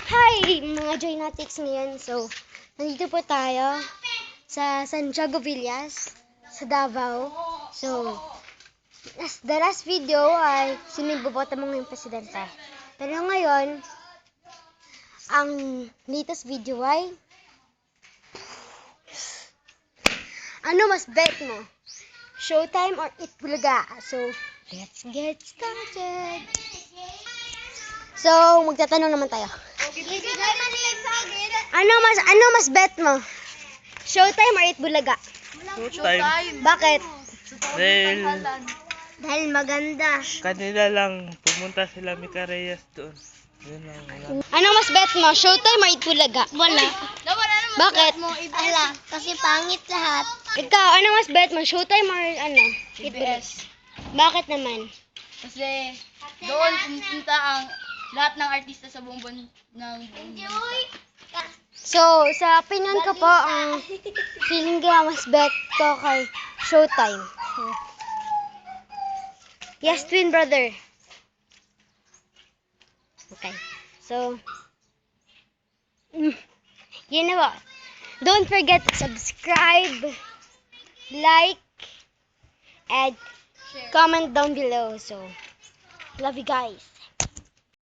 Hi mga Joynatics ngayon. So, nandito po tayo sa Santiago Villas, sa Davao. So, the last video ay siniboboto mo ngayong presidente. Pero ngayon, ang latest video ay ano mas bet mo? Showtime or Eat Bulaga? So, let's get started. So, magtatanong naman tayo. Ano mas bet mo? Showtime or Eat Bulaga? Showtime. Bakit? Dahil maganda. kanila lang pumunta sila Mika Reyes doon. Yun lang, wala. Ano mas bet mo? Showtime or Eat Bulaga? Wala. Bakit? Ala, kasi pangit lahat. Ikaw, ano mas bet mo? Showtime or ano? Eat Bulaga? CBS. Bakit naman? Kasi doon pumunta ang lahat ng artista sa buong ng So, sa opinion ko po, ang feeling ko mas bet ko kay Showtime. So, yes, twin brother. Okay. So, yun na po. Don't forget to subscribe, like, and comment down below. So, love you guys.